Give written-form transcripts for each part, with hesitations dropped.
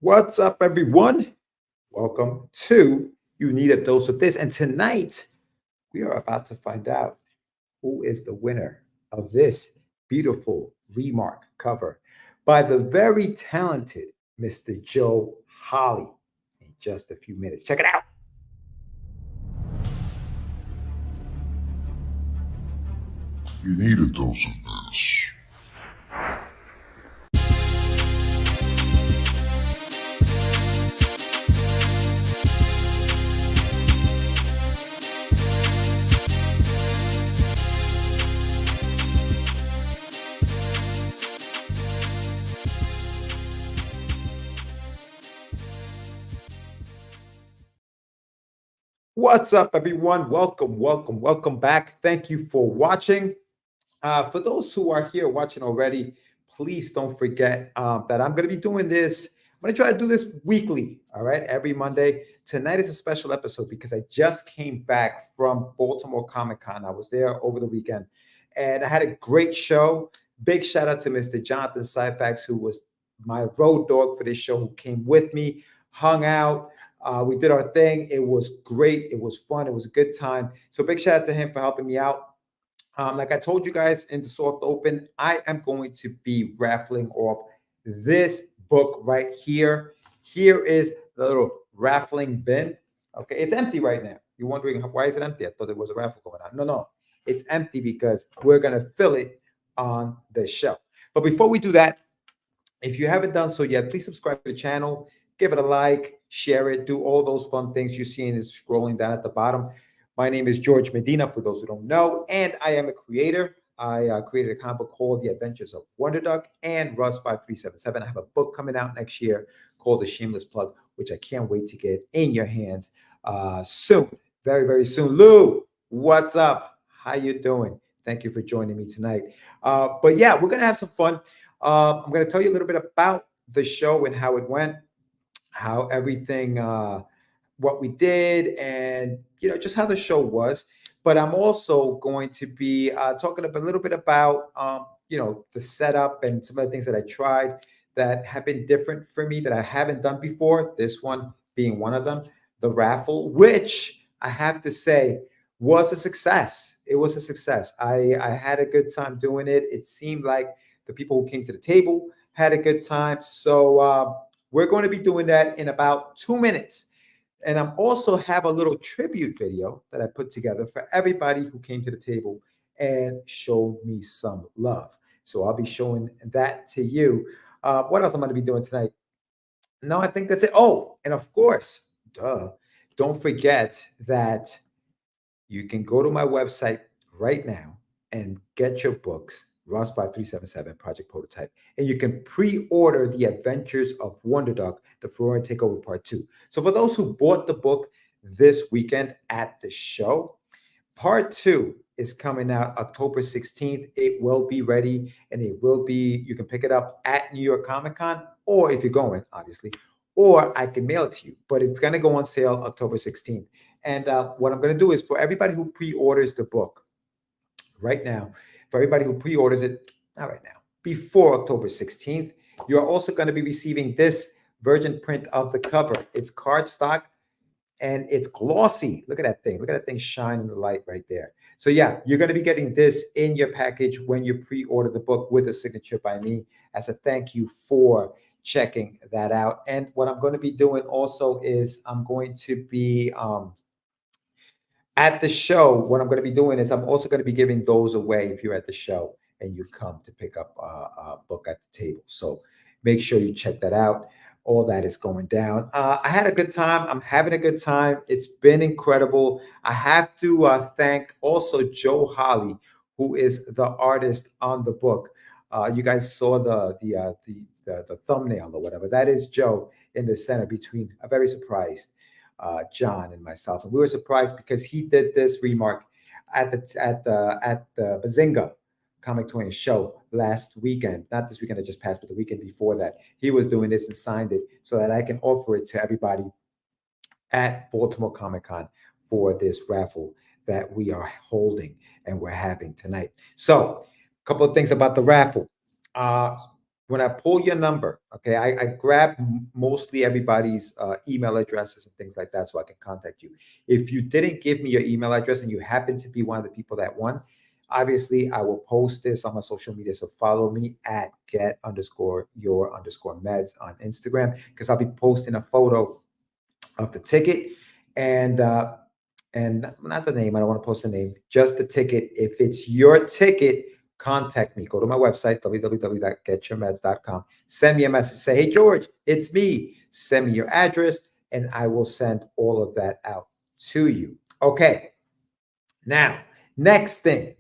What's up, everyone? Welcome to You Need a Dose of This. And tonight, we are about to find out who is the winner of this beautiful remark cover by the very talented Mr. Joe Holley in just a few minutes. Check it out. You need a dose of this. What's up, everyone? Welcome back. Thank you for watching. For those who are here watching already, please don't forget that I'm going to be doing this. I'm going to try to do this weekly, all right, every Monday. Tonight is a special episode because I just came back from Baltimore Comic Con. I was there over the weekend, and I had a great show. Big shout out to Mr. Jonathan Syfax, who was my road dog for this show, who came with me, hung out. We did our thing. It was great. It was fun. It was a good time. So big shout out to him for helping me out. Like I told you guys in the soft open, I am going to be raffling off this book right here. Here is the little raffling bin. Okay, it's empty right now. You're wondering why is it empty? I thought there was a raffle going on. No, it's empty because we're gonna fill it on the show. But before we do that, if you haven't done so yet, please subscribe to the channel, give it a like, share it, do all those fun things you're seeing is scrolling down at the bottom. My name is George Medina, for those who don't know, and I am a creator. I created a comic book called The Adventures of WonderDuck and Russ 5377. I have a book coming out next year called The Shameless Plug, which I can't wait to get in your hands soon, very, very soon. Lou, what's up? How you doing? Thank you for joining me tonight. But yeah, we're going to have some fun. I'm going to tell you a little bit about the show and how it went, how everything what we did, and just how the show was. But I'm also going to be talking a little bit about the setup and some of the things that I tried that have been different for me that I haven't done before. This one being one of them, the raffle, which I have to say was a success. It was a success. I had a good time doing it. It seemed like the people who came to the table had a good time. So we're going to be doing that in about 2 minutes. And I'm also have a little tribute video that I put together for everybody who came to the table and showed me some love. So I'll be showing that to you. What else I'm going to be doing tonight? No, I think that's it. Oh, and of course, don't forget that you can go to my website right now and get your books, Ross 5377 Project Prototype, and you can pre-order The Adventures of WonderDuck, the Furorian Takeover Part 2. So for those who bought the book this weekend at the show, Part 2 is coming out October 16th. It will be ready, and you can pick it up at New York Comic Con, or if you're going, obviously, or I can mail it to you, but it's going to go on sale October 16th. And what I'm going to do is for everybody who pre-orders the book right now, for everybody who pre-orders it, not right now, before October 16th, you're also going to be receiving this virgin print of the cover. It's cardstock and it's glossy. Look at that thing. Look at that thing shine in the light right there. So yeah, you're going to be getting this in your package when you pre-order the book with a signature by me as a thank you for checking that out. And what I'm going to be doing also is I'm going to be at the show. What I'm going to be doing is I'm also going to be giving those away if you're at the show and you come to pick up a book at the table. So make sure you check that out. All that is going down. I had a good time. I'm having a good time. It's been incredible. I have to thank also Joe Holley, who is the artist on the book. You guys saw the thumbnail or whatever. That is Joe in the center between a very surprised John and myself, and we were surprised because he did this remark at the Bazinga Comic 20 show last weekend, not this weekend that just passed, but the weekend before that. He was doing this and signed it so that I can offer it to everybody at Baltimore Comic Con for this raffle that we are holding and we're having tonight. So a couple of things about the raffle. when I pull your number, okay, I grab mostly everybody's email addresses and things like that so I can contact you. If you didn't give me your email address and you happen to be one of the people that won, obviously I will post this on my social media. So follow me at get_your_meds on Instagram, because I'll be posting a photo of the ticket and not the name. I don't want to post the name, just the ticket. If it's your ticket, contact me. Go to my website, www.getyourmeds.com. Send me a message. Say, hey, George, it's me. Send me your address, and I will send all of that out to you. Okay. Now, next thing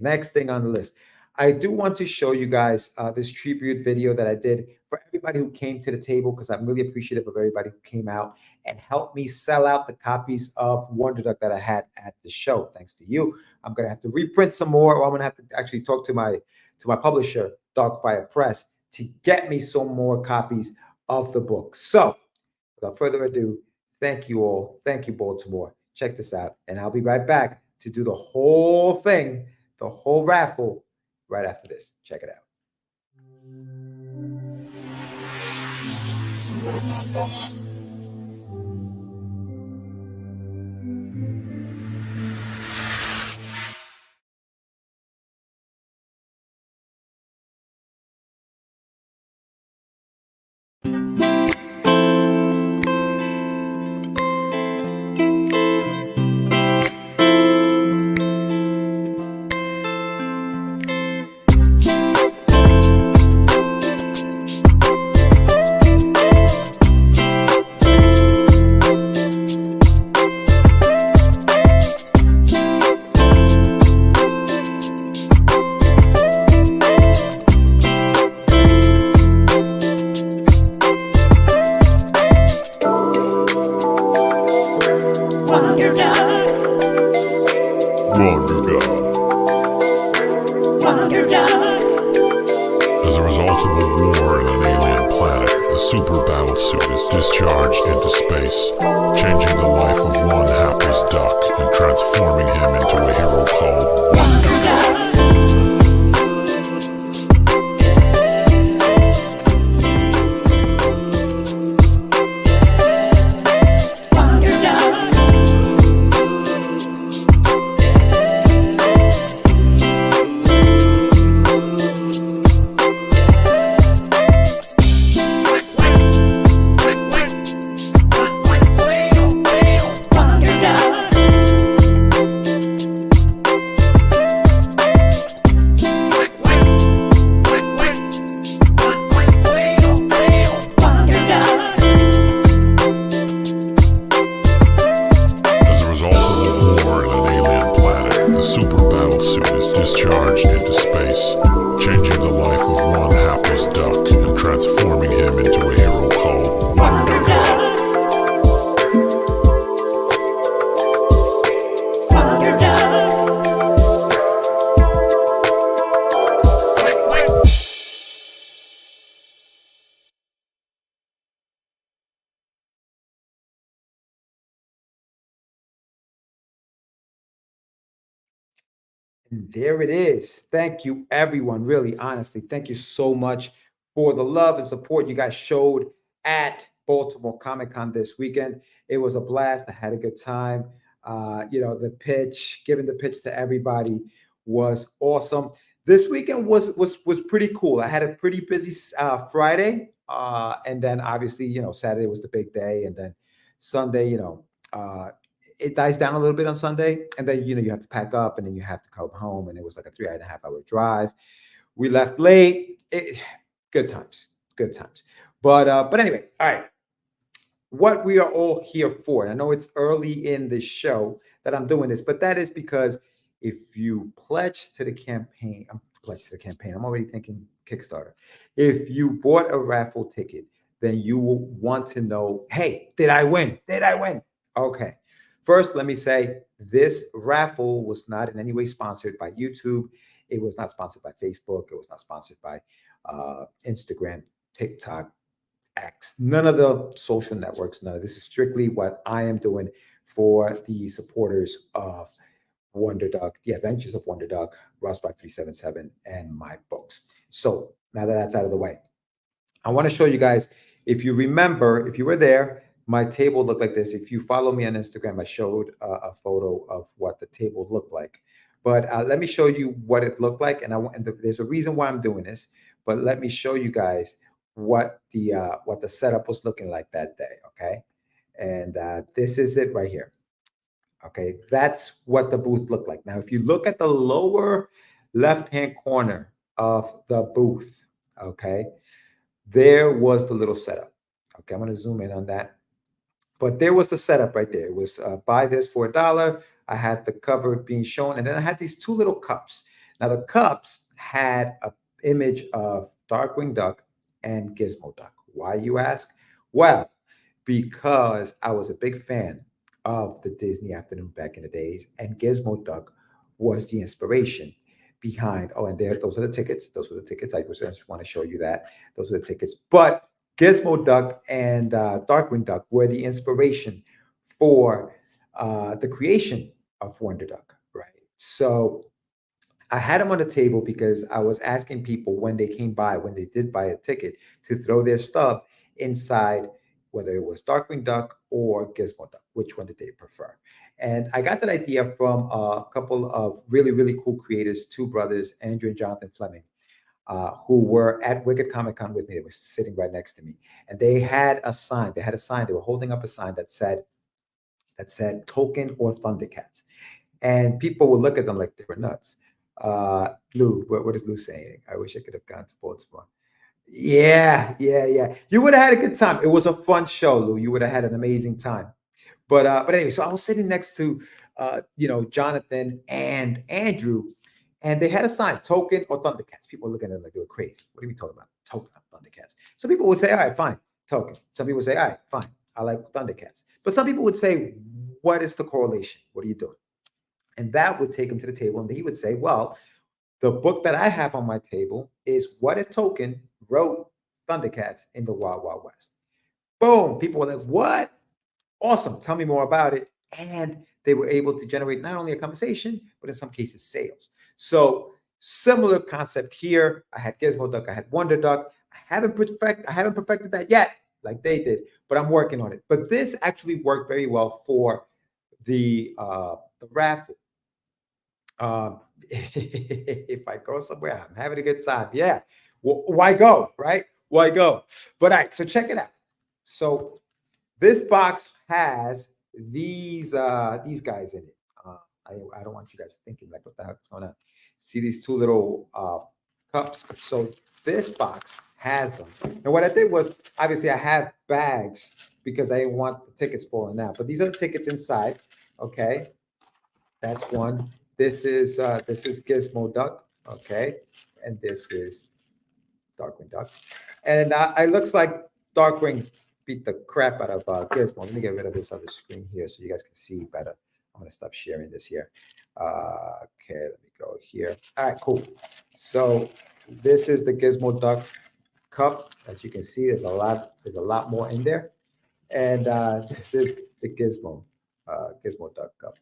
on the list. I do want to show you guys this tribute video that I did for everybody who came to the table, because I'm really appreciative of everybody who came out and helped me sell out the copies of WonderDuck that I had at the show. Thanks to you. I'm going to have to reprint some more, or I'm going to have to actually talk to my publisher, Darkfire Press, to get me some more copies of the book. So, without further ado, thank you all. Thank you, Baltimore. Check this out, and I'll be right back to do the whole thing, the whole raffle, right after this. Check it out. As a result of a war in an alien planet, a super battle suit is discharged into space, changing the life of one hapless duck and transforming him into a hero called WonderDuck. Discharged into space, changing the life of one hapless duck and transforming him into a hero called WonderDuck. And there it is. Thank you, everyone. Really, honestly, thank you so much for the love and support you guys showed at Baltimore Comic Con this weekend. It was a blast. I had a good time. The pitch, giving the pitch to everybody was awesome. This weekend was pretty cool. I had a pretty busy Friday, and then obviously, Saturday was the big day, and then Sunday, it dies down a little bit on Sunday, and then you have to pack up, and then you have to come home, and it was like a 3.5 hour drive. We left late. Good times. But anyway, all right. What we are all here for, and I know it's early in the show that I'm doing this, but that is because if you pledge to the campaign, I'm already thinking Kickstarter. If you bought a raffle ticket, then you will want to know, hey, did I win? Okay. First, let me say this raffle was not in any way sponsored by YouTube. It was not sponsored by Facebook. It was not sponsored by Instagram, TikTok, X, none of the social networks. None of this is strictly what I am doing for the supporters of WonderDuck, The Adventures of WonderDuck, Ross 5377, and my books. So now that that's out of the way, I want to show you guys, if you remember, if you were there, my table looked like this. If you follow me on Instagram, I showed a photo of what the table looked like. But let me show you what it looked like. And there's a reason why I'm doing this, but let me show you guys what the setup was looking like that day. Okay. And this is it right here. Okay. That's what the booth looked like. Now, if you look at the lower left-hand corner of the booth, okay, there was the little setup. Okay, I'm going to zoom in on that. But there was the setup right there. It was buy this for $1. I had the cover being shown, and then I had these two little cups. Now the cups had an image of Darkwing Duck and Gizmo Duck. Why, you ask? Well, because I was a big fan of the Disney afternoon back in the days, and Gizmo Duck was the inspiration behind. Oh, and there, those are the tickets. Those were the tickets. I just want to show you that. Those were the tickets. But Gizmo Duck and Darkwing Duck were the inspiration for the creation of WonderDuck, right? So I had them on the table because I was asking people when they came by, when they did buy a ticket, to throw their stub inside, whether it was Darkwing Duck or Gizmo Duck, which one did they prefer? And I got that idea from a couple of really, really cool creators, two brothers, Andrew and Jonathan Fleming, who were at Wicked Comic Con with me. They were sitting right next to me. And they had a sign. They had a sign. They were holding up a sign that said Token or Thundercats. And people would look at them like they were nuts. Lou, what is Lou saying? I wish I could have gone to Baltimore. Yeah. You would have had a good time. It was a fun show, Lou. You would have had an amazing time. But anyway, so I was sitting next to Jonathan and Andrew, and they had a sign, Token or Thundercats. People were looking at them like they were crazy. What are we talking about? Token or Thundercats? Some people would say, all right, fine, Token. Some people would say, all right, fine, I like Thundercats. But some people would say, what is the correlation? What are you doing? And that would take him to the table, and he would say, well, the book that I have on my table is What If Token wrote Thundercats in the Wild Wild West. Boom. People were like, what? Awesome. Tell me more about it. And they were able to generate not only a conversation, but in some cases, sales. So similar concept here. I had Gizmo Duck. I had WonderDuck. I haven't perfected that yet, like they did, but I'm working on it. But this actually worked very well for the raffle. If I go somewhere, I'm having a good time. Yeah. Well, why go, right? Why go? But all right, so check it out. So this box has these guys in it. I don't want you guys thinking like, what the heck is going on? See these two little cups. So this box has them. And what I did was, obviously, I have bags because I didn't want the tickets falling out. But these are the tickets inside. Okay, that's one. This is Gizmo Duck. Okay, and this is Darkwing Duck. And it looks like Darkwing beat the crap out of Gizmo. Let me get rid of this other screen here so you guys can see better. I'm going to stop sharing this here. Okay, let me go here. All right, cool. So this is the Gizmo Duck cup. As you can see, there's a lot more in there. And this is the Gizmo Duck cup.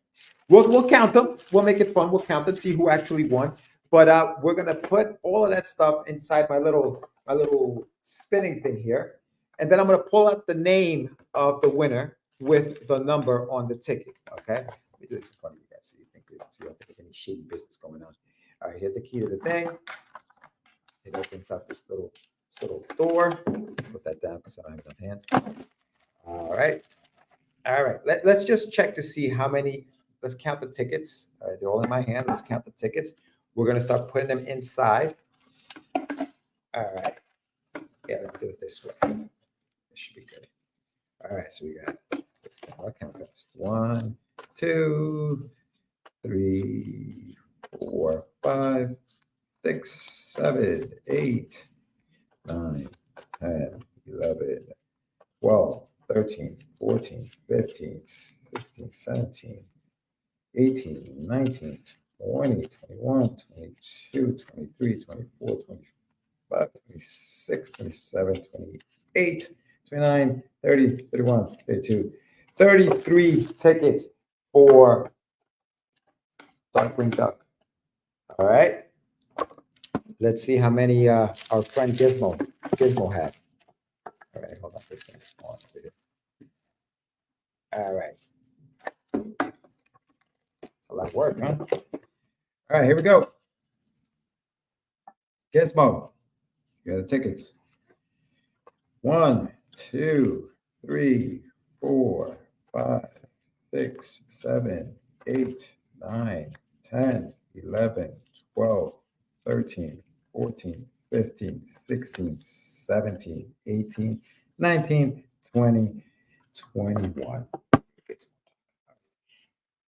We'll count them. We'll make it fun. We'll count them, see who actually won. But we're gonna put all of that stuff inside my little spinning thing here, and then I'm gonna pull out the name of the winner with the number on the ticket. Okay, let me do this in front of you guys so you don't think there's any shady business going on. All right, here's the key to the thing. It opens up this little door. Put that down because I don't have enough hands. All right. Let's just check to see how many. Let's count the tickets. All right, they're all in my hand. Let's count the tickets. We're going to start putting them inside. All right. Yeah, let's do it this way. This should be good. All right, so we got, I'll count fast. 1, 2, 3, 4, 5, 6, 7, 8, 9, 10, 11, 12, 13, 14, 15, 16, 17, 18, 19, 20, 21, 22, 23, 24, 25, 26, 27, 28, 29, 30, 31, 32, 33 tickets for Darkwing Duck. All right. Let's see how many our friend Gizmo had. All right, hold on. This thing's going. All right. A lot of work, huh? All right, here we go. Gizmo. You got the tickets. 1, 2, 3, 4, 5, 6, 7, 8, 9, 10, 11, 12, 13, 14, 15, 16, 17, 18, 19, 20, 21.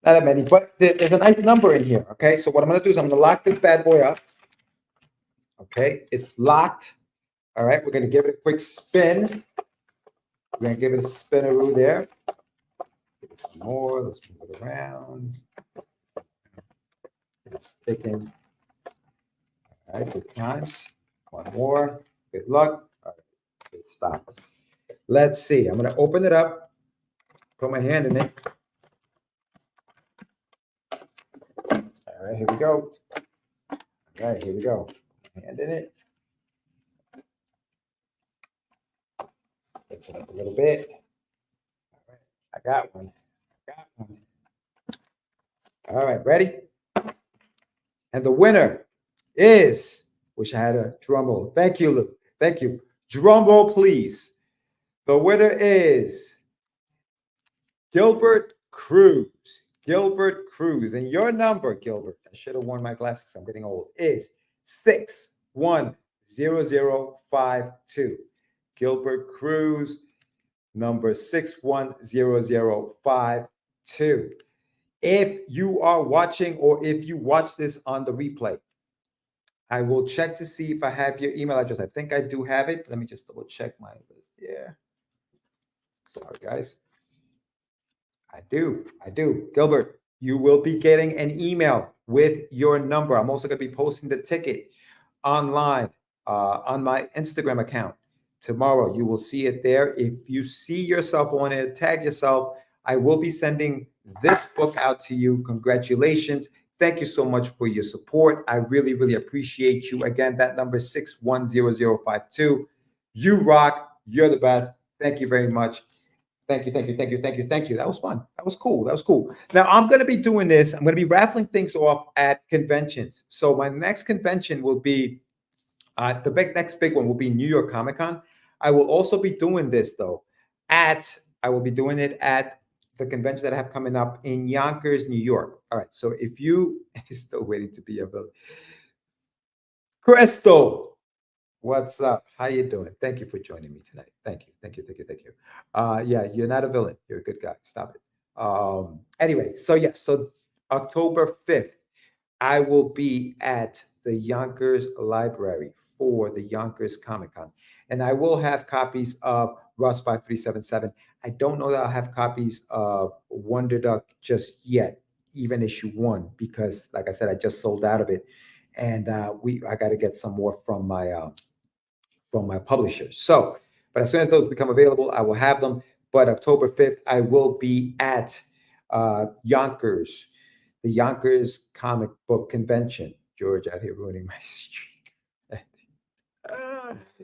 Not that many, but there's a nice number in here. Okay, so what I'm going to do is I'm going to lock this bad boy up. Okay, it's locked. All right, we're going to give it a quick spin. We're going to give it a spinaroo there. Give it some more. Let's move it around. It's sticking. All right, good times. One more. Good luck. All right, good stop. Let's see. I'm going to open it up. Put my hand in it. All right, here we go. All right, here we go. Hand in it. Mix it up a little bit. All right, I got one. All right, ready? And the winner is, wish I had a drum roll. Thank you, Luke. Thank you. Drum roll, please. The winner is Gilbert Cruz. Gilbert Cruz. And your number, Gilbert, I should have worn my glasses. I'm getting old, is 610052. Gilbert Cruz, number 610052. If you are watching or if you watch this on the replay, I will check to see if I have your email address. I think I do have it. Let me just double check my list here. Sorry, guys. I do. Gilbert, you will be getting an email with your number. I'm also going to be posting the ticket online on my Instagram account tomorrow. You will see it there. If you see yourself on it, tag yourself. I will be sending this book out to you. Congratulations. Thank you so much for your support. I really, really appreciate you. Again, that number is 610052. You rock. You're the best. Thank you very much. Thank you. That was fun. That was cool. Now, I'm going to be doing this. I'm going to be raffling things off at conventions. So my next convention will be, next big one will be New York Comic Con. I will also be doing this, though, I will be doing it at the convention that I have coming up in Yonkers, New York. All right. So if you are still waiting to be a villain, Crystal, what's up? How you doing? Thank you for joining me tonight. Thank you. Yeah, you're not a villain. You're a good guy. Stop it. Anyway, so October 5th, I will be at the Yonkers Library for the Yonkers Comic Con. And I will have copies of Russ 5377. I don't know that I'll have copies of WonderDuck just yet, even issue 1, because like I said, I just sold out of it. And I got to get some more from my publishers. So, but as soon as those become available, I will have them. But October 5th, I will be at Yonkers, the Yonkers Comic Book Convention. George out here ruining my streak.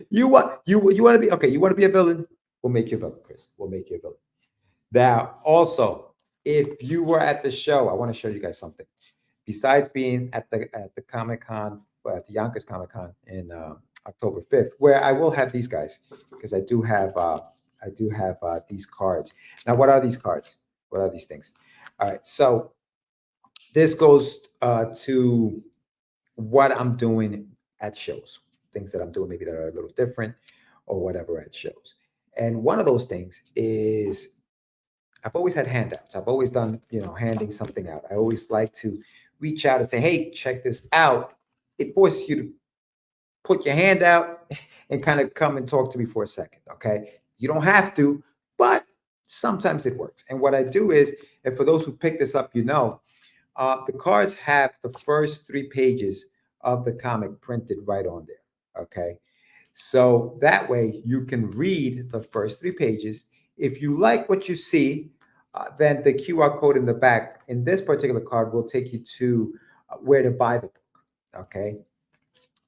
You want to be okay? You want to be a villain? We'll make you a villain, Chris. We'll make you a villain. Now, also, if you were at the show, I want to show you guys something. Besides being at the Comic Con, at the Yonkers Comic Con in October 5th, where I will have these guys, because I do have these cards. Now, what are these cards? What are these things? All right, so this goes to what I'm doing at shows, things that I'm doing maybe that are a little different or whatever at shows. And one of those things is I've always had handouts. I've always done, handing something out. I always like to reach out and say, hey, check this out. It forces you to put your hand out and kind of come and talk to me for a second, okay? You don't have to, but sometimes it works. And what I do is, and for those who pick this up, the cards have the first 3 pages of the comic printed right on there, okay? So that way you can read the first 3 pages. If you like what you see, then the QR code in the back in this particular card will take you to where to buy the book, okay?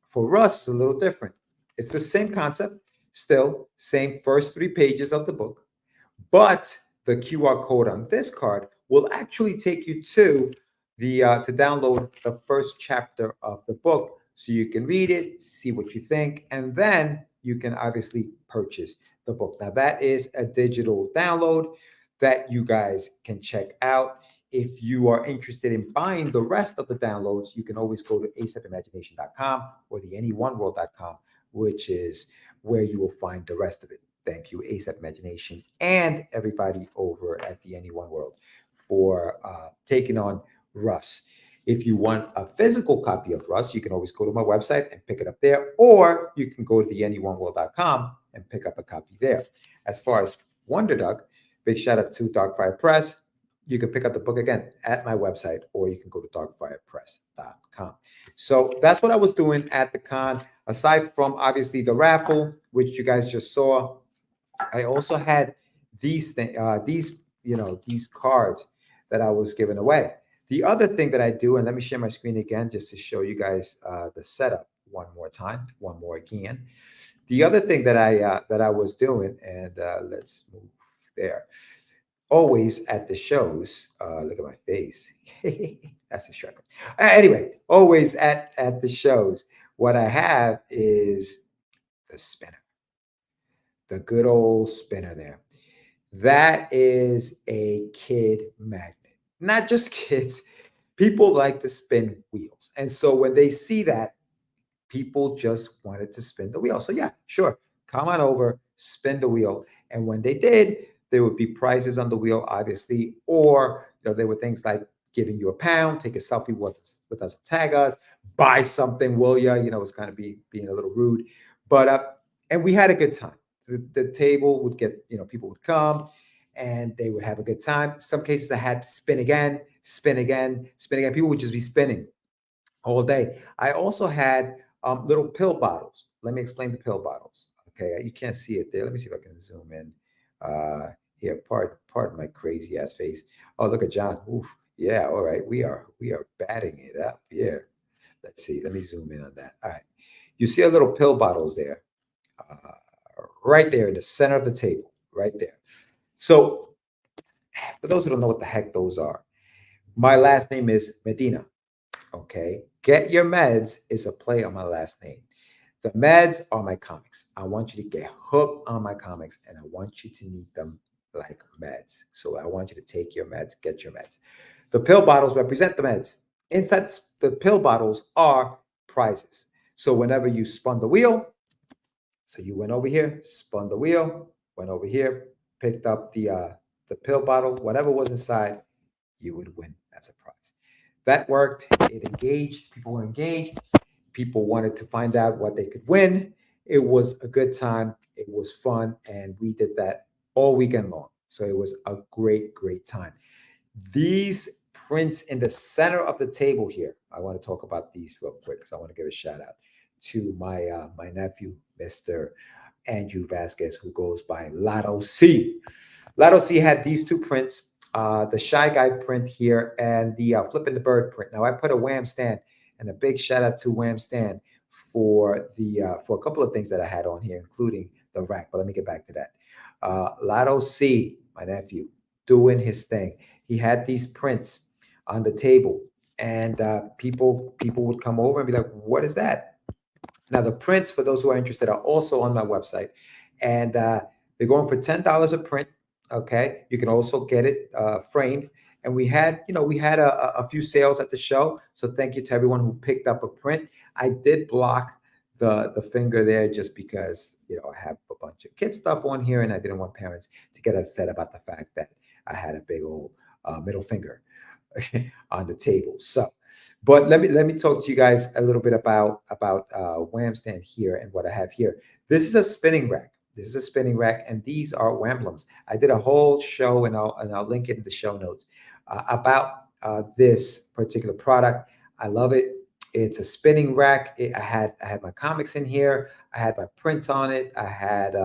For us, it's a little different. It's the same concept, Still, same first 3 pages of the book, but the QR code on this card will actually take you to the to download the first chapter of the book, so you can read it, see what you think, and then you can obviously purchase the book. Now that is a digital download that you guys can check out. If you are interested in buying the rest of the downloads, you can always go to asepimagination.com or the NE1World.com, which is where you will find the rest of it. Thank you, ASAP Imagination, and everybody over at the NE1 World for taking on Russ. If you want a physical copy of Russ, you can always go to my website and pick it up there, or you can go to the NE1World.com and pick up a copy there. As far as WonderDuck, big shout out to Darkfire Press. You can pick up the book again at my website, or you can go to darkfirepress.com. So that's what I was doing at the con. Aside from obviously the raffle, which you guys just saw, I also had these these cards that I was giving away. The other thing that I do, and let me share my screen again just to show you guys the setup one more again. The other thing that I was doing, and let's move there. Always at the shows, look at my face. That's distracting. Anyway, always at the shows, what I have is the spinner, the good old spinner there. That is a kid magnet. Not just kids. People like to spin wheels. And so when they see that, people just wanted to spin the wheel. So yeah, sure. Come on over, spin the wheel. And when they did, there would be prizes on the wheel, obviously, or there were things like giving you £1, take a selfie with us, tag us, buy something, will ya? It's kind of being a little rude, but and we had a good time. The table would get, people would come and they would have a good time. Some cases I had spin again, spin again, spin again. People would just be spinning all day. I also had little pill bottles. Let me explain the pill bottles. Okay, you can't see it there. Let me see if I can zoom in. Here, pardon my crazy ass face. Oh, look at John. Oof. Yeah, all right. We are batting it up. Yeah. Let's see. Let me zoom in on that. All right. You see a little pill bottles there, right there in the center of the table, right there. So, for those who don't know what the heck those are, my last name is Medina. Okay. Get Your Meds is a play on my last name. The meds are my comics. I want you to get hooked on my comics, and I want you to need them like meds. So I want you to take your meds, get your meds. The pill bottles represent the meds. Inside the pill bottles are prizes. So whenever you spun the wheel, so you went over here, spun the wheel, went over here, picked up the pill bottle, whatever was inside, you would win as a prize. That worked. It engaged. People were engaged. People wanted to find out what they could win. It was a good time. It was fun. And we did that all weekend long. So it was a great, great time. These prints in the center of the table here, I want to talk about these real quick because I want to give a shout out to my my nephew, Mr. Andrew Vasquez, who goes by Lotto C. Lotto C had these two prints, the Shy Guy print here and the Flipping the Bird print. Now I put a Wham stand, and a big shout out to Wham Stan for a couple of things that I had on here, including the rack. But let me get back to that. Lotto C, my nephew, doing his thing. He had these prints on the table, and people would come over and be like, "What is that?" Now the prints, for those who are interested, are also on my website, and they're going for $10 a print. Okay, you can also get it framed. And we had a few sales at the show. So thank you to everyone who picked up a print. I did block the finger there just because, I have a bunch of kid stuff on here, and I didn't want parents to get upset about the fact that I had a big old middle finger on the table. So, but let me talk to you guys a little bit about Wham Stand here and what I have here. This is a spinning rack. This is a spinning rack, and these are Whamblems. I did a whole show, and I'll link it in the show notes about this particular product. I love it. It's a spinning rack. I had my comics in here. I had my prints on it. I had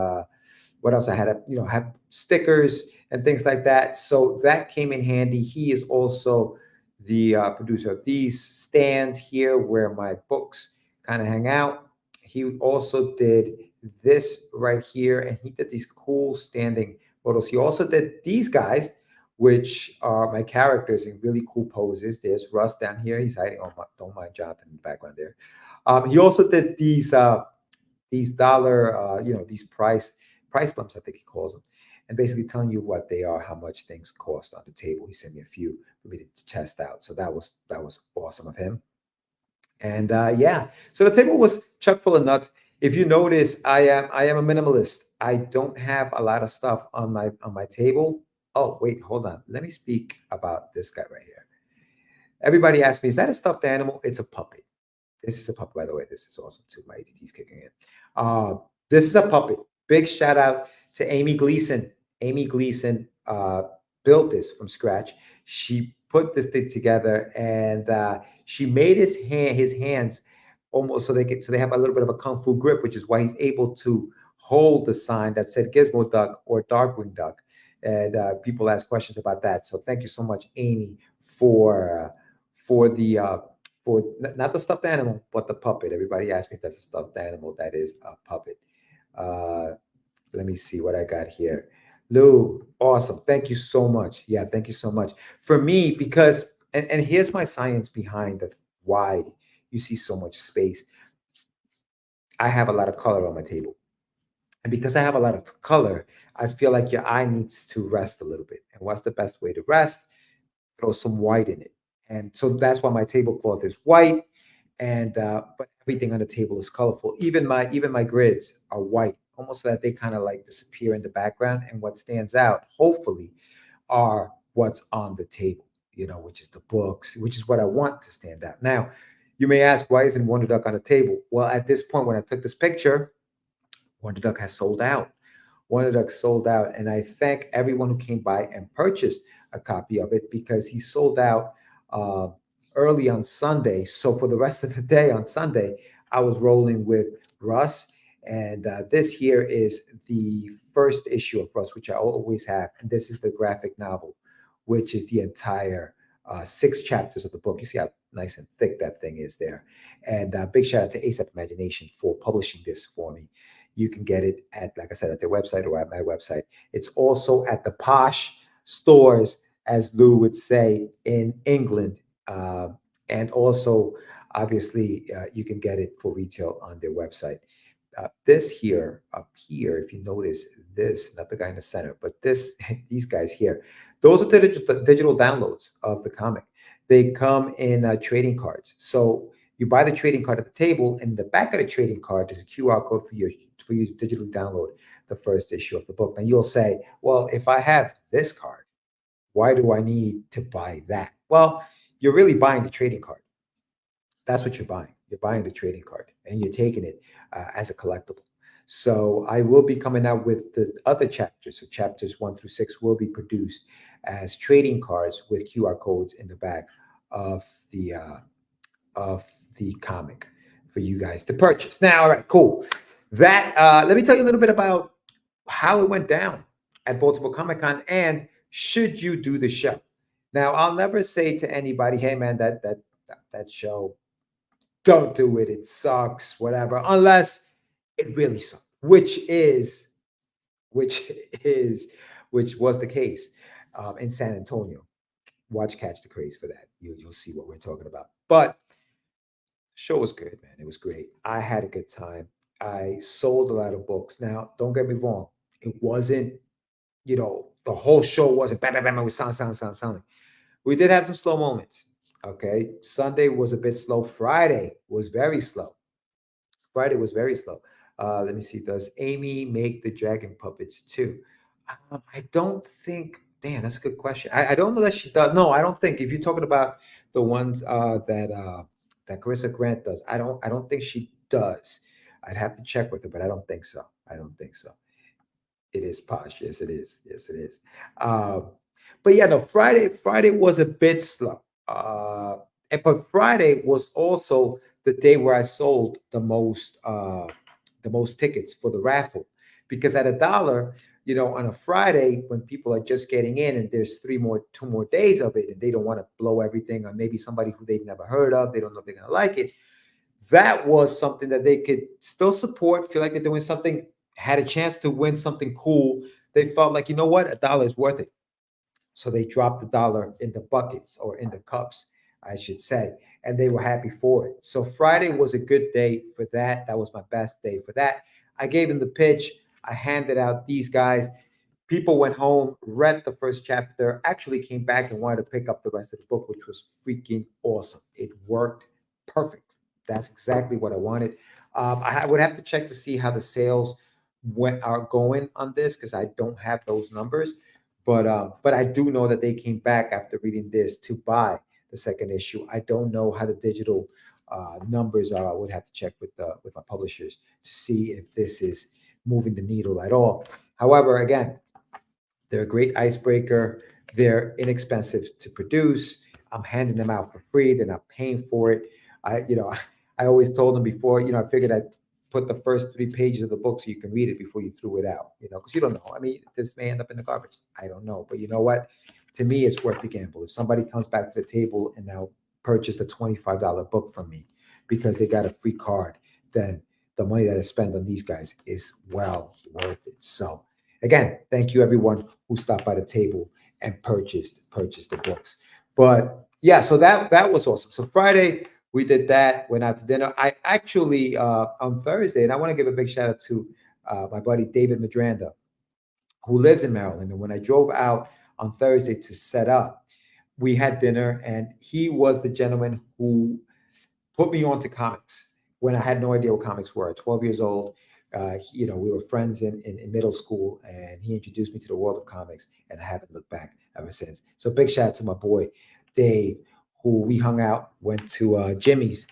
what else? I had had stickers and things like that. So that came in handy. He is also the producer of these stands here, where my books kind of hang out. He also did this right here, and he did these cool standing photos. He also did these guys, which are my characters in really cool poses. There's Russ down here. He's hiding. Oh, don't mind Jonathan in the background there. He also did these dollar, these price bumps, I think he calls them, and basically telling you what they are, how much things cost on the table. He sent me a few for me to test out. So that was awesome of him. And yeah, so the table was chock full of nuts. If you notice, I am a minimalist. I don't have a lot of stuff on my table. Oh, wait, hold on. Let me speak about this guy right here. Everybody asks me, is that a stuffed animal? It's a puppet. This is a puppet, by the way. This is awesome too. My ADD's kicking in. This is a puppet. Big shout out to Amy Gleason. Amy Gleason built this from scratch. She put this thing together, and she made his hands almost so they have a little bit of a kung fu grip, which is why he's able to hold the sign that said Gizmo Duck or Darkwing Duck. And people ask questions about that. So thank you so much, Amy, for not the stuffed animal, but the puppet. Everybody asks me if that's a stuffed animal. That is a puppet. Let me see what I got here. Lou, awesome. Thank you so much. Yeah, thank you so much. For me, because, and here's my science behind why you see so much space. I have a lot of color on my table. And because I have a lot of color, I feel like your eye needs to rest a little bit. And what's the best way to rest? Throw some white in it. And so that's why my tablecloth is white. And but everything on the table is colorful. Even my grids are white, almost so that they kind of like disappear in the background. And what stands out, hopefully, are what's on the table, which is the books, which is what I want to stand out. Now, you may ask, why isn't WonderDuck on the table? Well, at this point, when I took this picture, WonderDuck has sold out. WonderDuck sold out, and I thank everyone who came by and purchased a copy of it, because he sold out early on Sunday. So for the rest of the day on Sunday, I was rolling with Russ, and this here is the first issue of Russ, which I always have, and this is the graphic novel, which is the entire 6 chapters of the book. You see how nice and thick that thing is there. And big shout out to ASAP Imagination for publishing this for me. You can get it at, like I said, at their website or at my website. It's also at the posh stores, as Lou would say, in England. And also, obviously, you can get it for retail on their website. This here, up here, if you notice this, not the guy in the center, but these guys here, those are the digital downloads of the comic. They come in trading cards. So you buy the trading card at the table, and in the back of the trading card, there's a QR code for you to digitally download the first issue of the book. Now you'll say, well, if I have this card, why do I need to buy that? Well, you're really buying the trading card. That's what you're buying. You're buying the trading card, and you're taking it as a collectible. So I will be coming out with the other chapters. So chapters 1 through 6 will be produced as trading cards with QR codes in the back of the comic for you guys to purchase. Now, all right, cool. That let me tell you a little bit about how it went down at Baltimore Comic Con, and should you do the show. Now, I'll never say to anybody, hey man, that show, don't do it. It sucks, whatever, unless it really sucks, which was the case in San Antonio. Watch Catch the Craze for that. You'll see what we're talking about. But the show was good, man. It was great. I had a good time. I sold a lot of books. Now, don't get me wrong. It wasn't, the whole show wasn't bam, bam, bam, it was sounding. We did have some slow moments. Okay. Sunday was a bit slow. Friday was very slow. Let me see. Does Amy make the dragon puppets too? I don't think. Damn, that's a good question. I don't know that she does. No, I don't think. If you're talking about the ones that Carissa Grant does, I don't think she does. I'd have to check with her, but I don't think so. It is posh. Yes, it is. But yeah, no. Friday was a bit slow. But Friday was also the day where I sold the most tickets for the raffle, because at $1, on a Friday when people are just getting in and there's 2 more days of it, and they don't want to blow everything on maybe somebody who they've never heard of, they don't know if they're going to like it. that was something that they could still support, feel like they're doing something, had a chance to win something cool. They felt like, you know what, $1 is worth it. So they dropped the dollar in the buckets or in the cups, I should say, and they were happy for it. So Friday was a good day for that. That was my best day for that. I gave them the pitch. I handed out these guys. People went home, read the first chapter, actually came back and wanted to pick up the rest of the book, which was freaking awesome. It worked perfect. That's exactly what I wanted. I would have to check to see how the sales are going on this because I don't have those numbers. But I do know that they came back after reading this to buy the second issue. I don't know how the digital numbers are. I would have to check with my publishers to see if this is moving the needle at all. However, again, they're a great icebreaker. They're inexpensive to produce. I'm handing them out for free. They're not paying for it. I always told them before, I figured I'd put the first 3 pages of the book so you can read it before you threw it out, because you don't know. I mean, this may end up in the garbage. I don't know. But you know what? To me, it's worth the gamble. If somebody comes back to the table and now purchased a $25 book from me because they got a free card, then the money that I spend on these guys is well worth it. So again, thank you everyone who stopped by the table and purchased the books. But yeah, so that was awesome. So Friday we did that, went out to dinner. I actually on Thursday, and I want to give a big shout out to my buddy David Madranda, who lives in Maryland. And when I drove out on Thursday to set up, we had dinner, and he was the gentleman who put me on to comics when I had no idea what comics were. 12 years old, we were friends in middle school, and he introduced me to the world of comics, and I haven't looked back ever since. So big shout out to my boy Dave, who we hung out, went to Jimmy's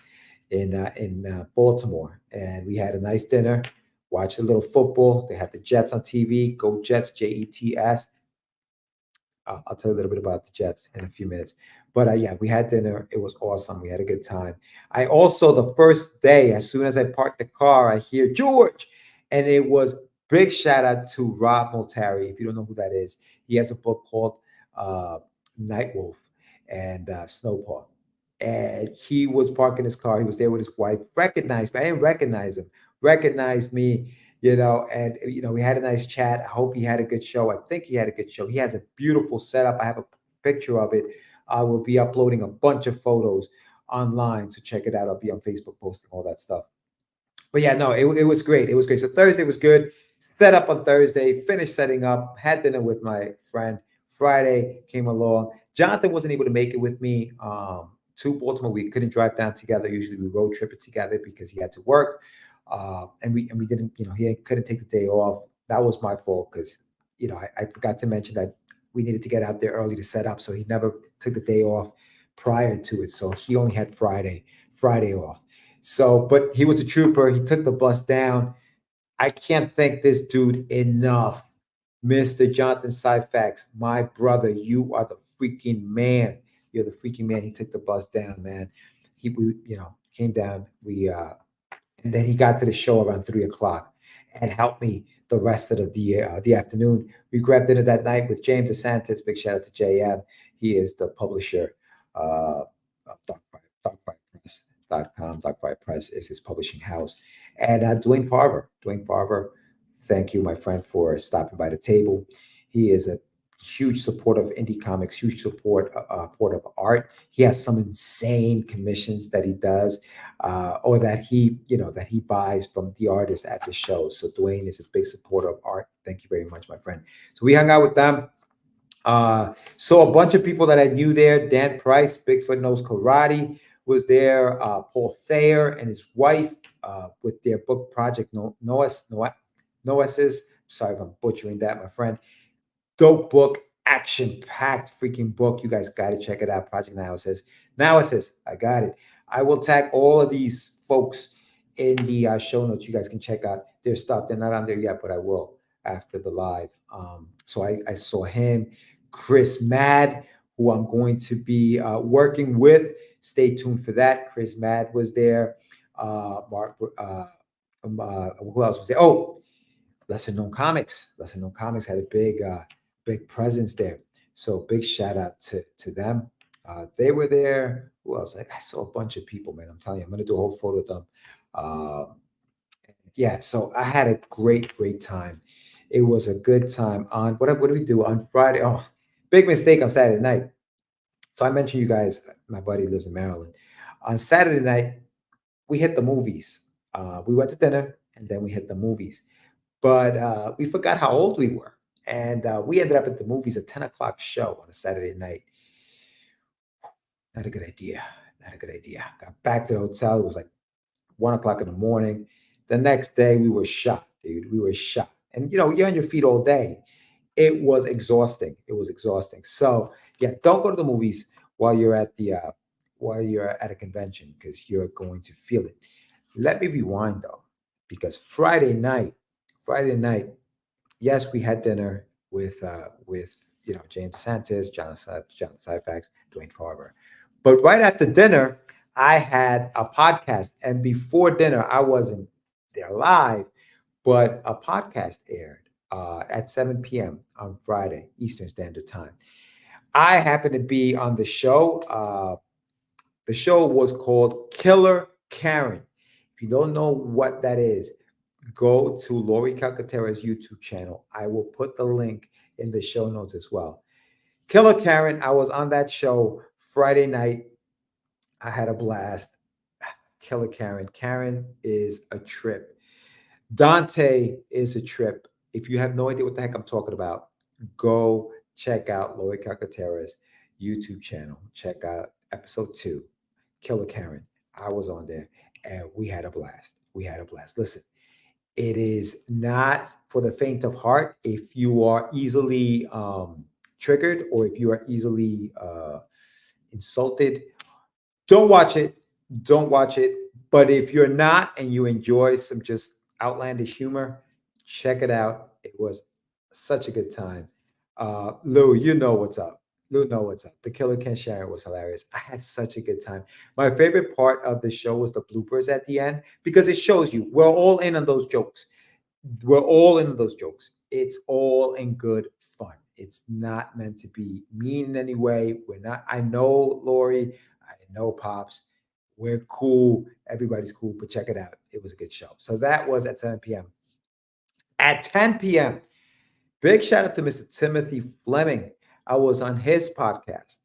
in Baltimore, and we had a nice dinner, watched a little football. They had the Jets on TV. Go Jets, Jets. I'll tell you a little bit about the Jets in a few minutes. But yeah, we had dinner. It was awesome. We had a good time. I also, the first day, as soon as I parked the car, I hear George. And it was big shout out to Rob Multari. If you don't know who that is, he has a book called Nightwolf and Snowpaw. And he was parking his car. He was there with his wife. Recognized me. I didn't recognize him. Recognized me. And we had a nice chat. I hope he had a good show. I think he had a good show. He has a beautiful setup. I have a picture of it. I will be uploading a bunch of photos online, so check it out. I'll be on Facebook posting all that stuff. But yeah, no, it was great. It was great. So Thursday was good. Set up on Thursday, finished setting up, had dinner with my friend. Friday came along. Jonathan wasn't able to make it with me to Baltimore. We couldn't drive down together. Usually we road trip it together because he had to work. And we didn't, he couldn't take the day off. That was my fault because, I forgot to mention that we needed to get out there early to set up. So he never took the day off prior to it. So he only had Friday off. So, but he was a trooper. He took the bus down. I can't thank this dude enough. Mr. Jonathan Syfax, my brother, you are the freaking man. You're the freaking man. He took the bus down, man. We came down. And then he got to the show around 3:00 and helped me the rest of the afternoon. We grabbed dinner that night with James DeSantis. Big shout out to JM. He is the publisher of DarkFirePress.com. DarkFire Press is his publishing house. And Dwayne Farver, thank you, my friend, for stopping by the table. He is a huge support of indie comics, huge support of art. He has some insane commissions that he does, or that he buys from the artists at the show. So Dwayne is a big supporter of art. Thank you very much, my friend. So we hung out with them. So a bunch of people that I knew there. Dan Price, Bigfoot Knows Karate, was there. Paul Thayer and his wife with their book Project Noah's. Sorry if I'm butchering that, my friend. Dope book, action-packed freaking book. You guys got to check it out. Project Analysis. I got it. I will tag all of these folks in the show notes. You guys can check out their stuff. They're not on there yet, but I will after the live. So I saw him. Chris Mad, who I'm going to be working with. Stay tuned for that. Chris Mad was there. Mark, who else was there? Oh, Lesser Known Comics. Lesser Known Comics had a big presence there. So big shout out to them. They were there. Who else? I saw a bunch of people, man. I'm telling you, I'm gonna do a whole photo of them. Uh, yeah, so I had a great time. It was a good time. On what did we do on Friday? Oh, big mistake on Saturday night. So I mentioned you guys, my buddy lives in Maryland. On Saturday night, we hit the movies. We went to dinner and then we hit the movies. But we forgot how old we were. And we ended up at the movies at 10 o'clock show on a Saturday night. Not a good idea. Not a good idea. Got back to the hotel. It was like 1 o'clock in the morning. The next day, we were shot, dude. We were shot. And, you're on your feet all day. It was exhausting. It was exhausting. So, yeah, don't go to the movies while you're at a convention because you're going to feel it. Let me rewind, though, because Friday night, yes, we had dinner with James DeSantis, John Syfax, Dwayne Farber. But right after dinner, I had a podcast, and before dinner, I wasn't there live, but a podcast aired at 7 p.m. on Friday Eastern Standard Time. I happened to be on the show. The show was called Killer Karen. If you don't know what that is, go to Lori Calcaterra's YouTube channel. I will put the link in the show notes as well. Killer Karen, I was on that show Friday night. I had a blast. Killer Karen. Karen is a trip. Dante is a trip. If you have no idea what the heck I'm talking about, go check out Lori Calcaterra's YouTube channel. Check out episode 2, Killer Karen. I was on there and we had a blast. We had a blast. Listen, it is not for the faint of heart. If you are easily triggered or if you are easily insulted, don't watch it. Don't watch it. But if you're not and you enjoy some just outlandish humor, check it out. It was such a good time. Lou, you know what's up. Lou, know what's up. The Killer Ken Sharon was hilarious. I had such a good time. My favorite part of the show was the bloopers at the end because it shows you we're all in on those jokes. We're all in on those jokes. It's all in good fun. It's not meant to be mean in any way. We're not. I know Lori. I know Pops. We're cool. Everybody's cool, but check it out. It was a good show. So that was at 7 p.m. At 10 p.m., big shout out to Mr. Timothy Fleming. I was on his podcast,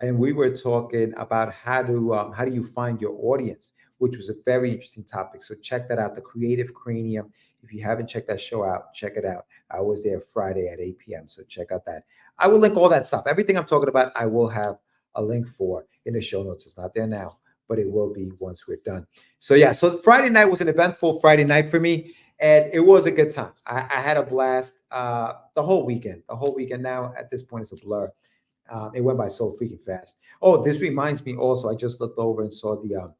and we were talking about how do you find your audience, which was a very interesting topic. So check that out, The Creative Cranium. If you haven't checked that show out, check it out. I was there Friday at 8 p.m., so check out that. I will link all that stuff. Everything I'm talking about, I will have a link for in the show notes. It's not there now, but it will be once we're done. So yeah, so Friday night was an eventful Friday night for me, and it was a good time. I had a blast the whole weekend. The whole weekend now at this point is a blur. It went by so freaking fast. Oh, this reminds me also, I just looked over and saw the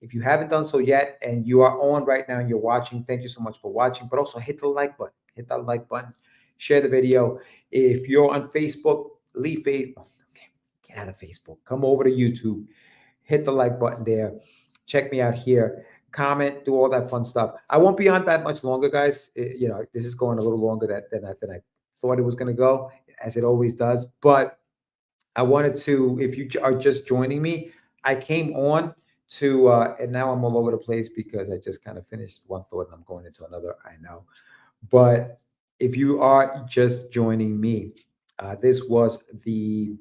if you haven't done so yet and you are on right now and you're watching, thank you so much for watching, but also hit the like button. Hit that like button. Share the video. If you're on Facebook, leave Facebook. Okay, get out of Facebook. Come over to YouTube. Hit the like button there. Check me out here. Comment, do all that fun stuff. I won't be on that much longer, guys. This is going a little longer than I thought it was going to go, as it always does. But I wanted to, if you are just joining me, I came on to, and now I'm all over the place because I just kind of finished one thought and I'm going into another, I know. But if you are just joining me, this was to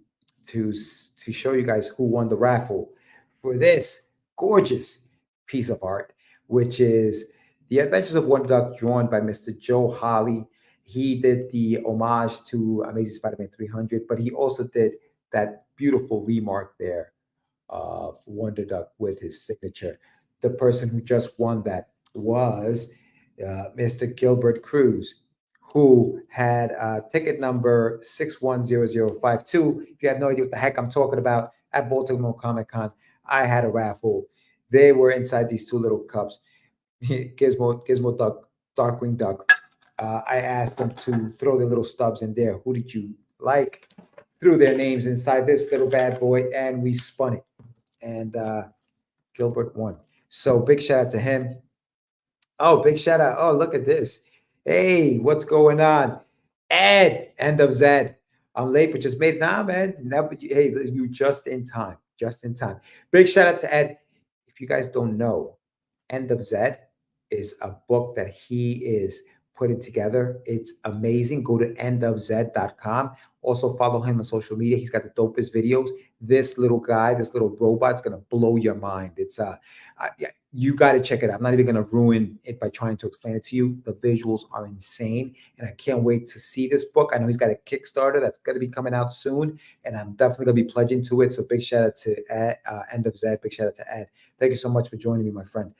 show you guys who won the raffle for this gorgeous piece of art, which is The Adventures of WonderDuck, drawn by Mr. Joe Holley. He did the homage to Amazing Spider-Man 300, but he also did that beautiful remark there of WonderDuck with his signature. The person who just won that was Mr. Gilbert Cruz, who had ticket number 610052. If you have no idea what the heck I'm talking about, at Baltimore Comic Con, I had a raffle. They were inside these two little cups. Gizmo Duck, Darkwing Duck. I asked them to throw their little stubs in there. Who did you like? Threw their names inside this little bad boy, and we spun it. And Gilbert won. So big shout out to him. Oh, big shout out. Oh, look at this. Hey, what's going on? Ed, end of Zed. I'm late, but just made it. Nah, man. Never. Hey, you just in time. Just in time. Big shout out to Ed. If you guys don't know, End of Zed is a book that he is putting together. It's amazing. Go to endofzed.com. Also follow him on social media. He's got the dopest videos. This little guy, this little robot's gonna blow your mind. It's yeah, you got to check it out. I'm not even gonna ruin it by trying to explain it to you. The visuals are insane, and I can't wait to see this book. I know he's got a Kickstarter that's gonna be coming out soon, and I'm definitely gonna be pledging to it. So big shout out to Ed, End of Zed. Big shout out to Ed. Thank you so much for joining me, my friend.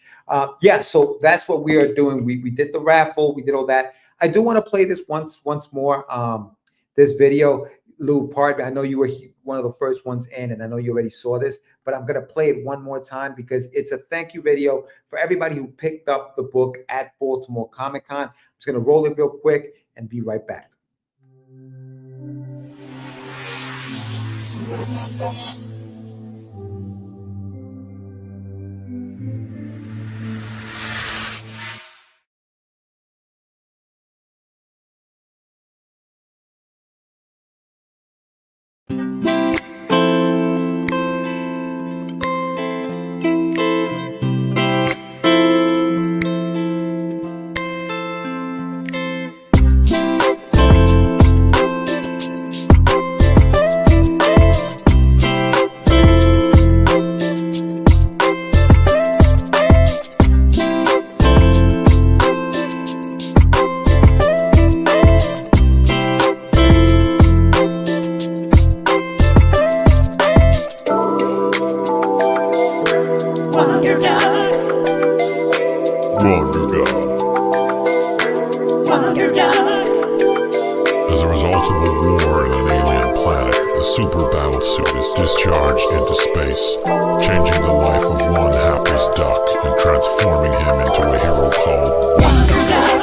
Yeah, so that's what we are doing. We did the raffle. We did all that. I do want to play this once more. This video, Lou, pardon me. I know you were one of the first ones in, and I know you already saw this, but I'm going to play it one more time because it's a thank you video for everybody who picked up the book at Baltimore Comic Con. I'm just going to roll it real quick and be right back. As a result of a war in an alien planet, a super battlesuit is discharged into space, changing the life of one hapless duck and transforming him into a hero called WonderDuck.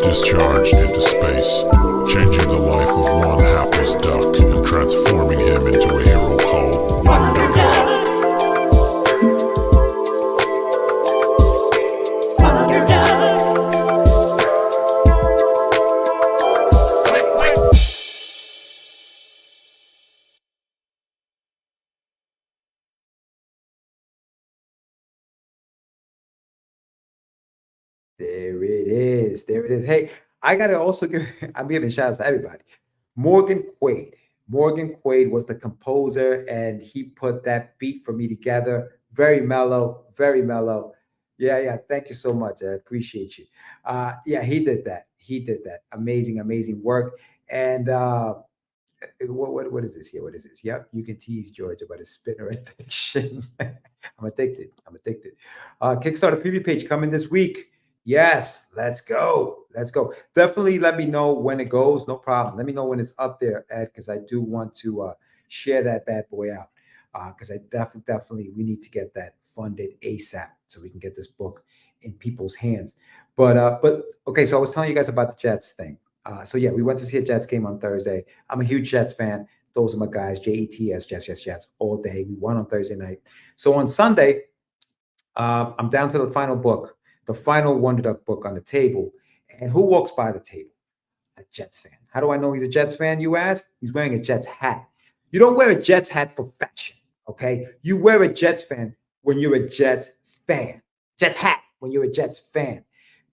Discharged into space, changing the life of one hapless duck and transforming him into a hero called WonderDuck. There it is. There it is. Hey, I gotta also give. I'm giving shout outs to everybody. Morgan Quaid. Morgan Quaid was the composer, and he put that beat for me together. Very mellow. Very mellow. Yeah. Thank you so much. I appreciate you. Yeah, he did that. He did that. Amazing work. And what is this here? What is this? Yep, you can tease George about his spinner addiction. I'm addicted. Kickstarter preview page coming this week. Yes, let's go. Definitely let me know when it goes. No problem. Let me know when it's up there, Ed, because I do want to share that bad boy out. Because I definitely we need to get that funded ASAP so we can get this book in people's hands. But okay, so I was telling you guys about the Jets thing. So yeah, we went to see a Jets game on Thursday. I'm a huge Jets fan. Those are my guys. Jets, Jets, all day. We won on Thursday night. So on Sunday, I'm down to the final book. The final WonderDuck book on the table. And who walks by the table? A Jets fan. How do I know he's a Jets fan, you ask? He's wearing a Jets hat. You don't wear a Jets hat for fashion, okay? You wear a Jets fan when you're a Jets fan. Jets hat when you're a Jets fan.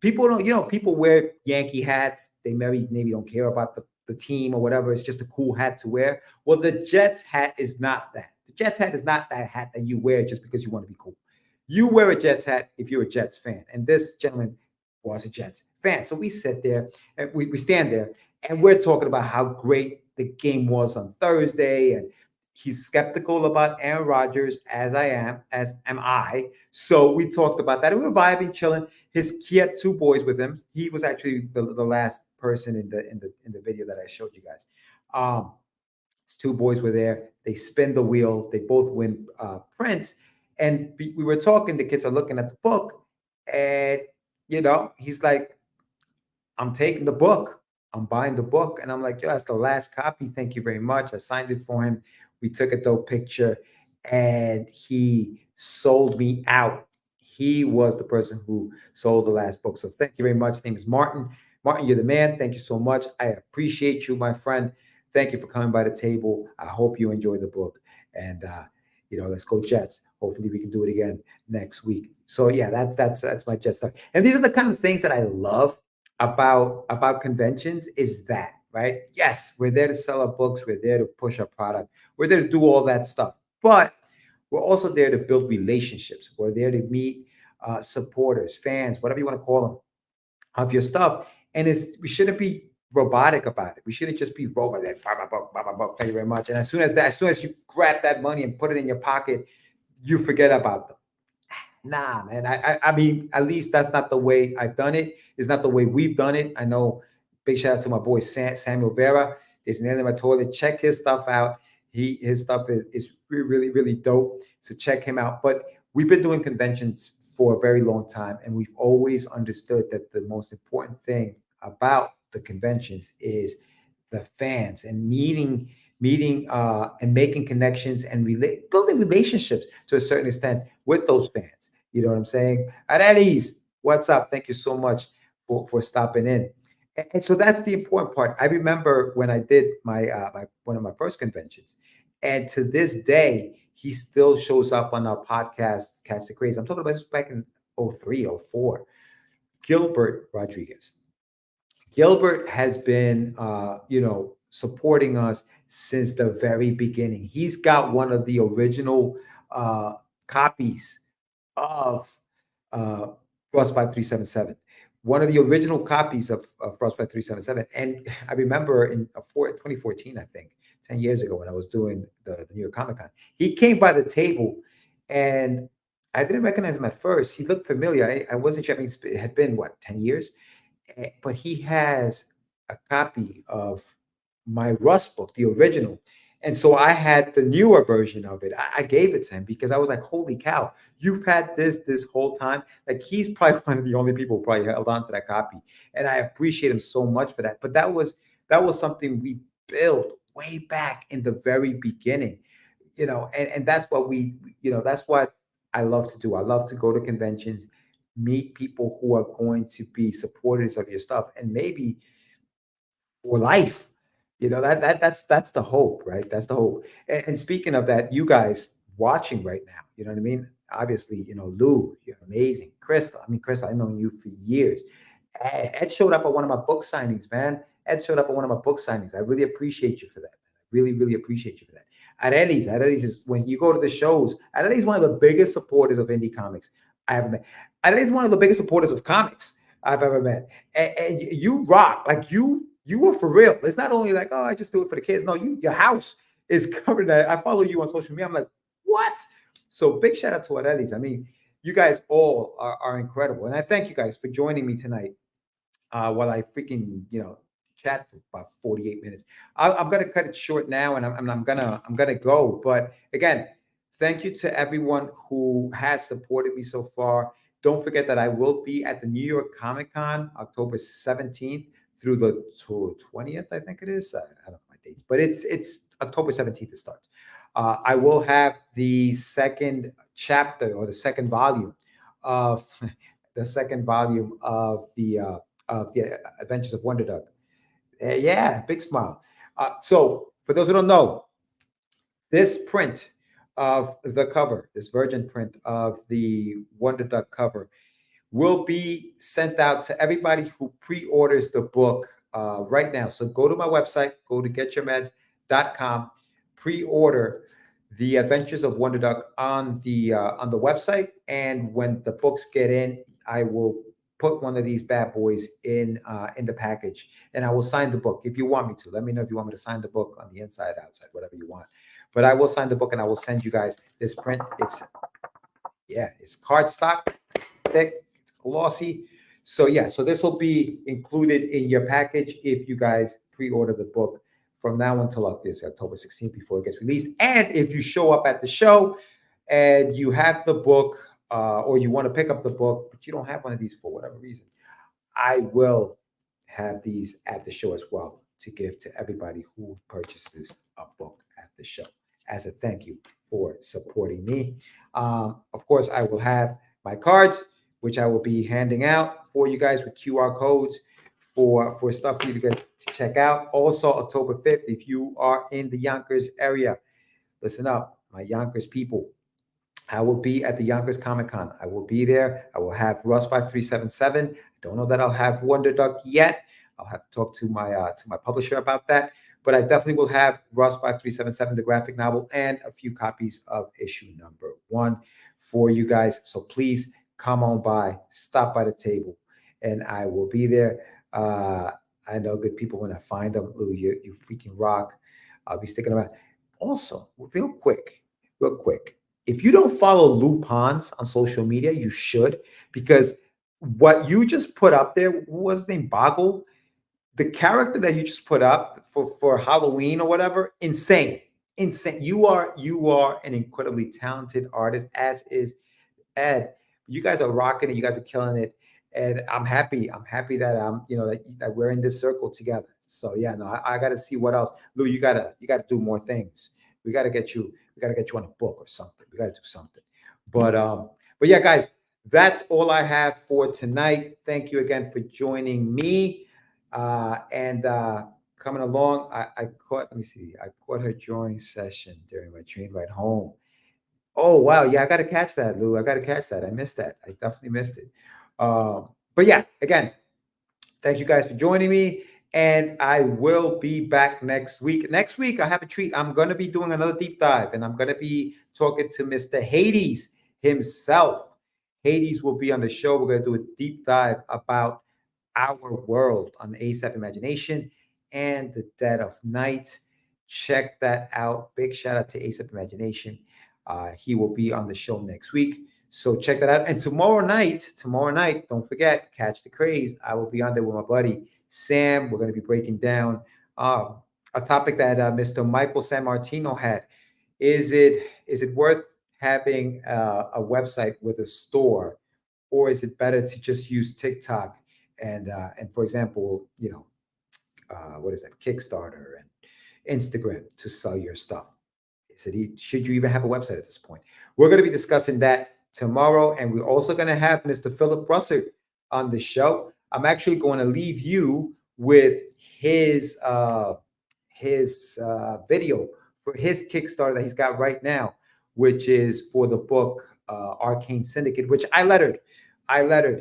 People don't, people wear Yankee hats. They maybe don't care about the team or whatever. It's just a cool hat to wear. Well, the Jets hat is not that. The Jets hat is not that hat that you wear just because you want to be cool. You wear a Jets hat if you're a Jets fan. And this gentleman was a Jets fan. So we sit there and we stand there and we're talking about how great the game was on Thursday, and he's skeptical about Aaron Rodgers, as am I. So we talked about that. And we were vibing, chilling. He had two boys with him. He was actually the last person in the video that I showed you guys. His two boys were there. They spin the wheel. They both win print. And we were talking. The kids are looking at the book, and he's like, "I'm taking the book. I'm buying the book." And I'm like, "Yo, that's the last copy. Thank you very much." I signed it for him. We took a dope picture, and he sold me out. He was the person who sold the last book. So thank you very much. His name is Martin. Martin, you're the man. Thank you so much. I appreciate you, my friend. Thank you for coming by the table. I hope you enjoy the book. And let's go Jets. Hopefully we can do it again next week. So yeah, that's my Jets stuff. And these are the kind of things that I love about conventions, is that, right? Yes, we're there to sell our books. We're there to push our product. We're there to do all that stuff. But we're also there to build relationships. We're there to meet supporters, fans, whatever you want to call them, of your stuff. And we shouldn't be robotic about it. We shouldn't just be robotic. Thank you very much. And as soon as you grab that money and put it in your pocket, you forget about them. Nah, man. I mean, at least that's not the way I've done it. It's not the way we've done it. I know. Big shout out to my boy Samuel Vera. There's Nail in My Toilet. Check his stuff out. His stuff is really, really dope. So check him out. But we've been doing conventions for a very long time, and we've always understood that the most important thing about the conventions is the fans, and meeting and making connections and building relationships to a certain extent with those fans. You know what I'm saying? Arelis, what's up? Thank you so much for stopping in. And so that's the important part. I remember when I did my one of my first conventions, and to this day, he still shows up on our podcast, Catch the Craze. I'm talking about this back in 03, 04. Gilbert Rodriguez. Gilbert has been, supporting us since the very beginning. He's got one of the original copies of Frostbite 377. One of the original copies of Frostbite 377. And I remember in 2014, I think, 10 years ago, when I was doing the New York Comic Con, he came by the table, and I didn't recognize him at first. He looked familiar. I wasn't sure. I mean, it had been, 10 years? But he has a copy of my Rust book, the original. And so I had the newer version of it. I gave it to him because I was like, holy cow, you've had this whole time. Like, he's probably one of the only people who probably held on to that copy. And I appreciate him so much for that. But that was something we built way back in the very beginning, and that's what that's what I love to do. I love to go to conventions, meet people who are going to be supporters of your stuff, and maybe for life. That's the hope, right? That's the hope. And speaking of that, you guys watching right now, you know what I mean? Obviously, Lou, you're amazing. Crystal, I've known you for years. Ed showed up at one of my book signings, man. Ed showed up at one of my book signings. I really appreciate you for that. I really, really appreciate you for that. Arelis is, when you go to the shows, Arelis is one of the biggest supporters of indie comics I ever met. Arelis is one of the biggest supporters of comics I've ever met. And you rock. Like, you were for real. It's not only like, oh, I just do it for the kids. No, your house is covered that. I follow you on social media. I'm like, what? So big shout out to Arelis. I mean, you guys all are incredible. And I thank you guys for joining me tonight while I freaking, chat for about 48 minutes. I'm going to cut it short now, and I'm going to go. But again, thank you to everyone who has supported me so far. Don't forget that I will be at the New York Comic Con, October 17th through the 20th, I think it is. I don't know my dates, but it's October 17th it starts. I will have the second chapter, or the second volume of the Adventures of WonderDuck. Yeah, big smile. So for those who don't know, this print of the cover, this virgin print of the WonderDuck cover, will be sent out to everybody who pre-orders the book right now. So go to my website, go to getyourmeds.com, pre-order the Adventures of WonderDuck on the website, and when the books get in, I will put one of these bad boys in the package, and I will sign the book if you want me to. Let me know if you want me to sign the book on the inside, outside, whatever you want. But I will sign the book, and I will send you guys this print. It's cardstock, it's thick, it's glossy. So yeah, so this will be included in your package if you guys pre-order the book from now until October 16th before it gets released. And if you show up at the show and you have the book, or you want to pick up the book, but you don't have one of these for whatever reason, I will have these at the show as well to give to everybody who purchases a book at the show as a thank you for supporting me. Of course, I will have my cards, which I will be handing out for you guys with QR codes for stuff for you guys to check out. Also, October 5th, if you are in the Yonkers area, listen up, my Yonkers people. I will be at the Yonkers Comic Con. I will be there. I will have Russ 5377. I don't know that I'll have WonderDuck yet. I'll have to talk to my publisher about that. But I definitely will have Russ 5377, the graphic novel, and a few copies of issue number 1 for you guys. So please come on by, stop by the table, and I will be there. I know good people when I find them. Lou, you freaking rock. I'll be sticking around. Also, real quick. If you don't follow Lou Pons on social media, you should, because what you just put up there, what was his name? Boggle? The character that you just put up for Halloween or whatever, insane. You are an incredibly talented artist, as is Ed. You guys are rocking it. You guys are killing it. And I'm happy. I'm happy that that we're in this circle together. So yeah, no, I got to see what else. Lou, you gotta do more things. We got to get you on a book or something. We got to do something. But yeah, guys, that's all I have for tonight. Thank you again for joining me. And coming along, I caught her drawing session during my train ride home. Oh, wow. Yeah, I got to catch that, Lou. I got to catch that. I missed that. I definitely missed it. But yeah, again, thank you guys for joining me. And I will be back next week. Next week, I have a treat. I'm going to be doing another deep dive, and I'm going to be talking to Mr. Hades himself. Hades will be on the show. We're going to do a deep dive about our world on the ASAP Imagination and the Dead of Night. Check that out. Big shout out to ASAP Imagination. He will be on the show next week. So check that out. And tomorrow night, don't forget, Catch the Craze. I will be on there with my buddy Sam. We're going to be breaking down a topic that Mr. Michael San Martino had. Is it worth having a website with a store, or is it better to just use TikTok and for example, what is that, Kickstarter and Instagram to sell your stuff? Should you even have a website at this point? We're going to be discussing that tomorrow, and we're also going to have Mr. Philip Russert on the show. I'm actually going to leave you with his video for his Kickstarter that he's got right now, which is for the book Arcane Syndicate, which I lettered.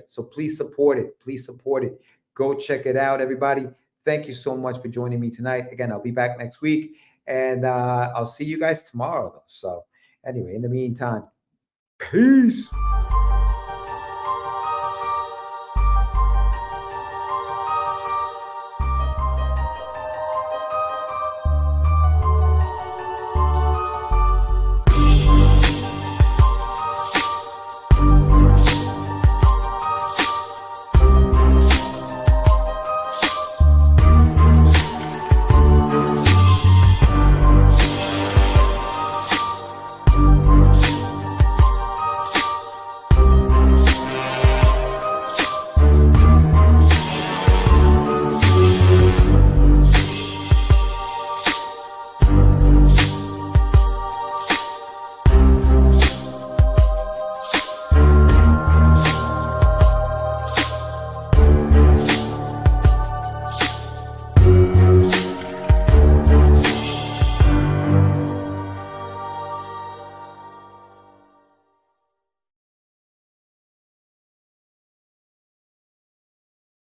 So please support it. Go check it out, everybody. Thank you so much for joining me tonight. Again, I'll be back next week, and I'll see you guys tomorrow, though. So anyway, in the meantime, peace.